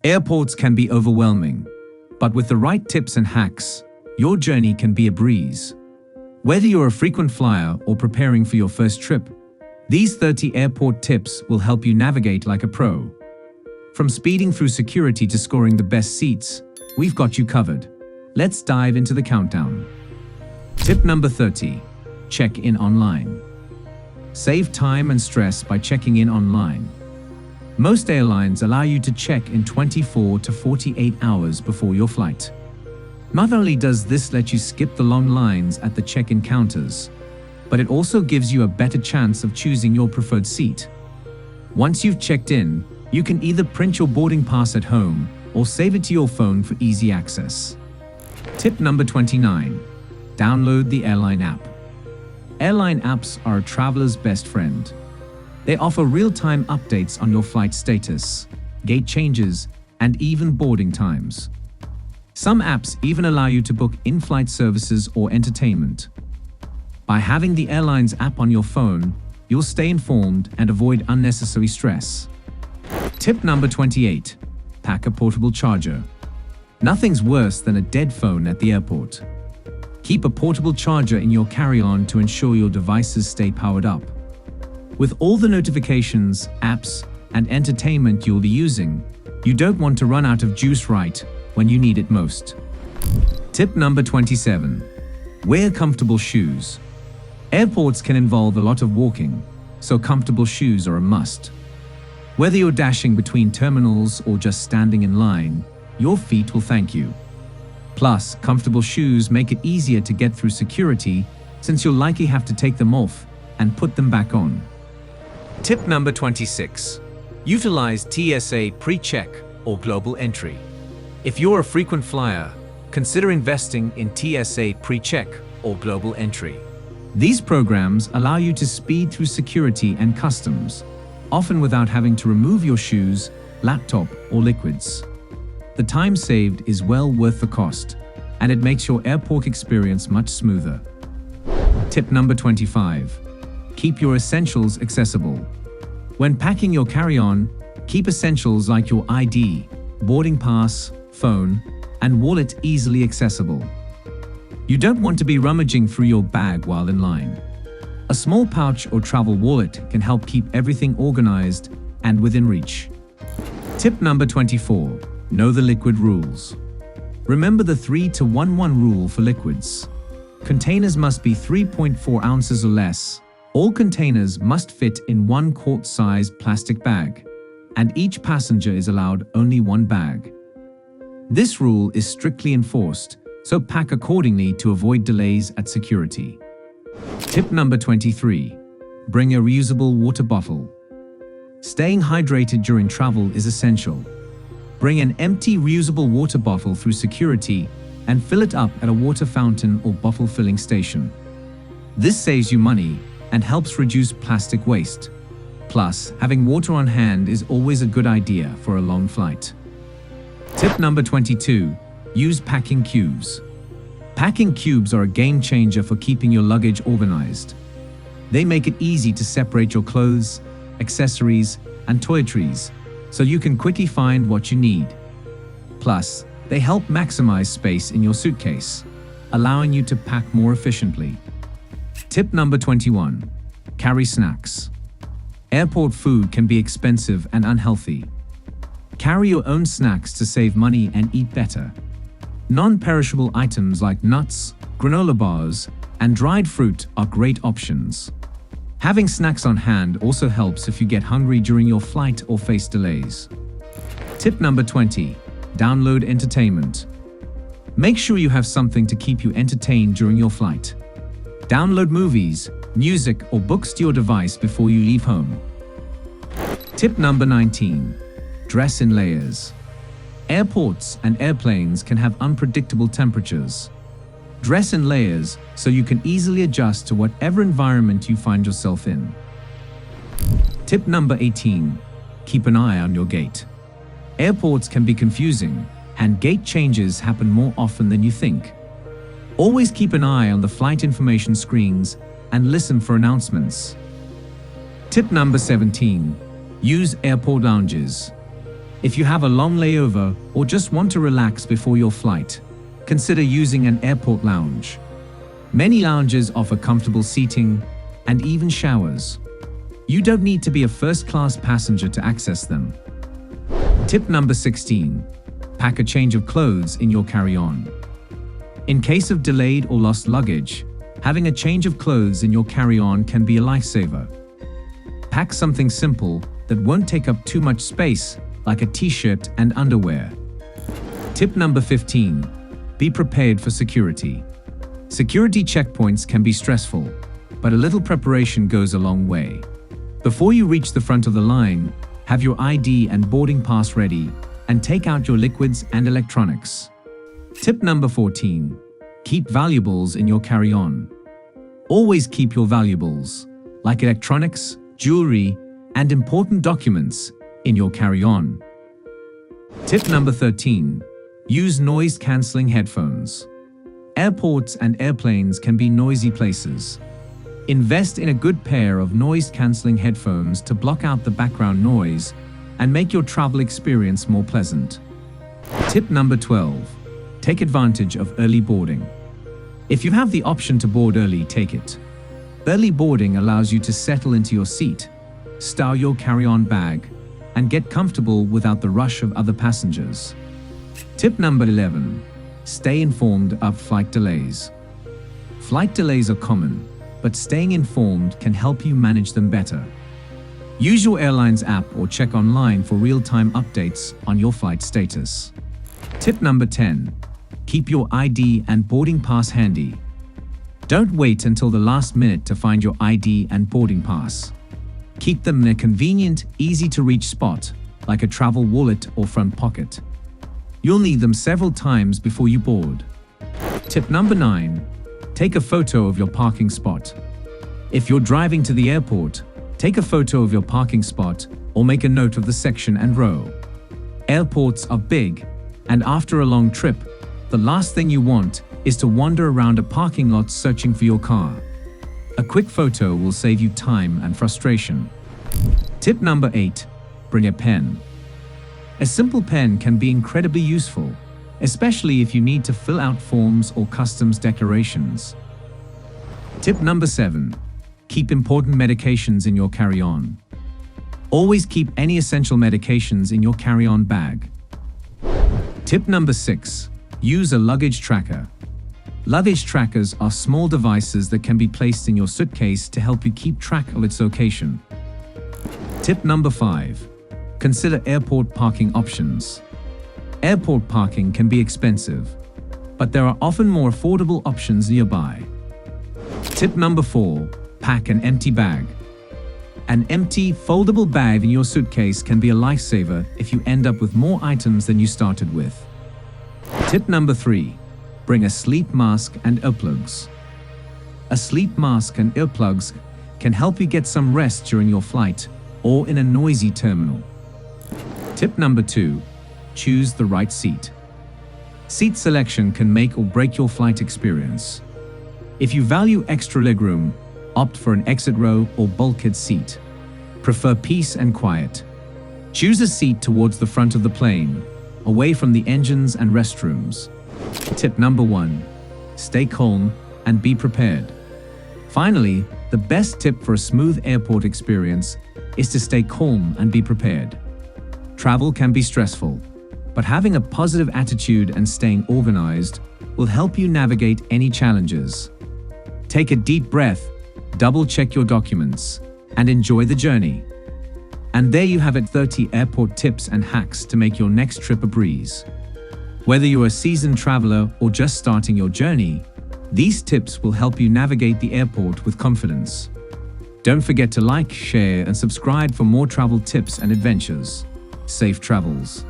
Airports can be overwhelming, but with the right tips and hacks, your journey can be a breeze. Whether you're a frequent flyer or preparing for your first trip, these 30 airport tips will help you navigate like a pro. From speeding through security to scoring the best seats, we've got you covered. Let's dive into the countdown. Tip number 30. Check in online. Save time and stress by checking in online. Most airlines allow you to check in 24 to 48 hours before your flight. Not only does this let you skip the long lines at the check-in counters, but it also gives you a better chance of choosing your preferred seat. Once you've checked in, you can either print your boarding pass at home or save it to your phone for easy access. Tip number 29. Download the airline app. Airline apps are a traveler's best friend. They offer real-time updates on your flight status, gate changes, and even boarding times. Some apps even allow you to book in-flight services or entertainment. By having the airline's app on your phone, you'll stay informed and avoid unnecessary stress. Tip number 28. Pack a portable charger. Nothing's worse than a dead phone at the airport. Keep a portable charger in your carry-on to ensure your devices stay powered up. With all the notifications, apps, and entertainment you'll be using, you don't want to run out of juice right when you need it most. Tip number 27. Wear comfortable shoes. Airports can involve a lot of walking, so comfortable shoes are a must. Whether you're dashing between terminals or just standing in line, your feet will thank you. Plus, comfortable shoes make it easier to get through security since you'll likely have to take them off and put them back on. Tip number 26. Utilize TSA pre-check or global entry. If you're a frequent flyer, consider investing in TSA pre-check or global entry. These programs allow you to speed through security and customs, often without having to remove your shoes, laptop, or liquids. The time saved is well worth the cost, and it makes your airport experience much smoother. Tip number 25. Keep your essentials accessible. When packing your carry-on, keep essentials like your ID, boarding pass, phone, and wallet easily accessible. You don't want to be rummaging through your bag while in line. A small pouch or travel wallet can help keep everything organized and within reach. Tip number 24. Know the liquid rules. Remember the 3-to-1-1 rule for liquids. Containers must be 3.4 ounces or less. All containers must fit in 1 quart-sized plastic bag, and each passenger is allowed only 1 bag. This rule is strictly enforced, so pack accordingly to avoid delays at security. Tip number 23. Bring a reusable water bottle. Staying hydrated during travel is essential. Bring an empty reusable water bottle through security and fill it up at a water fountain or bottle filling station. This saves you money and helps reduce plastic waste. Plus, having water on hand is always a good idea for a long flight. Tip number 22. Use packing cubes. Packing cubes are a game changer for keeping your luggage organized. They make it easy to separate your clothes, accessories, and toiletries, so you can quickly find what you need. Plus, they help maximize space in your suitcase, allowing you to pack more efficiently. Tip number 21. Carry snacks. Airport food can be expensive and unhealthy. Carry your own snacks to save money and eat better. Non-perishable items like nuts, granola bars, and dried fruit are great options. Having snacks on hand also helps if you get hungry during your flight or face delays. Tip number 20. Download entertainment. Make sure you have something to keep you entertained during your flight. Download movies, music, or books to your device before you leave home. Tip number 19. Dress in layers. Airports and airplanes can have unpredictable temperatures. Dress in layers so you can easily adjust to whatever environment you find yourself in. Tip number 18. Keep an eye on your gate. Airports can be confusing, and gate changes happen more often than you think. Always keep an eye on the flight information screens and listen for announcements. Tip number 17. Use airport lounges. If you have a long layover or just want to relax before your flight, consider using an airport lounge. Many lounges offer comfortable seating and even showers. You don't need to be a first-class passenger to access them. Tip number 16. Pack a change of clothes in your carry-on. In case of delayed or lost luggage, having a change of clothes in your carry-on can be a lifesaver. Pack something simple that won't take up too much space, like a t-shirt and underwear. Tip number 15. Be prepared for security. Security checkpoints can be stressful, but a little preparation goes a long way. Before you reach the front of the line, have your ID and boarding pass ready and take out your liquids and electronics. Tip number 14. Keep valuables in your carry-on. Always keep your valuables, like electronics, jewelry, and important documents, in your carry-on. Tip number 13. Use noise-canceling headphones. Airports and airplanes can be noisy places. Invest in a good pair of noise-canceling headphones to block out the background noise and make your travel experience more pleasant. Tip number 12. Take advantage of early boarding. If you have the option to board early, take it. Early boarding allows you to settle into your seat, stow your carry-on bag, and get comfortable without the rush of other passengers. Tip number 11. Stay informed of flight delays. Flight delays are common, but staying informed can help you manage them better. Use your airline's app or check online for real-time updates on your flight status. Tip number 10. Keep your ID and boarding pass handy. Don't wait until the last minute to find your ID and boarding pass. Keep them in a convenient, easy-to-reach spot, like a travel wallet or front pocket. You'll need them several times before you board. Tip number 9. Take a photo of your parking spot. If you're driving to the airport, take a photo of your parking spot or make a note of the section and row. Airports are big, and after a long trip, the last thing you want is to wander around a parking lot searching for your car. A quick photo will save you time and frustration. Tip number 8. Bring a pen. A simple pen can be incredibly useful, especially if you need to fill out forms or customs declarations. Tip number 7. Keep important medications in your carry-on. Always keep any essential medications in your carry-on bag. Tip number 6. Use a luggage tracker. Luggage trackers are small devices that can be placed in your suitcase to help you keep track of its location. Tip number 5. Consider airport parking options. Airport parking can be expensive, but there are often more affordable options nearby. Tip number 4. Pack an empty bag. An empty, foldable bag in your suitcase can be a lifesaver if you end up with more items than you started with. Tip number 3. Bring a sleep mask and earplugs. A sleep mask and earplugs can help you get some rest during your flight or in a noisy terminal. Tip number 2. Choose the right seat. Seat selection can make or break your flight experience. If you value extra legroom, opt for an exit row or bulkhead seat. Prefer peace and quiet. Choose a seat towards the front of the plane, away from the engines and restrooms. Tip number 1. Stay calm and be prepared. Finally, the best tip for a smooth airport experience is to stay calm and be prepared. Travel can be stressful, but having a positive attitude and staying organized will help you navigate any challenges. Take a deep breath, double-check your documents, and enjoy the journey. And there you have it, 30 airport tips and hacks to make your next trip a breeze. Whether you're a seasoned traveler or just starting your journey, these tips will help you navigate the airport with confidence. Don't forget to like, share, and subscribe for more travel tips and adventures. Safe travels.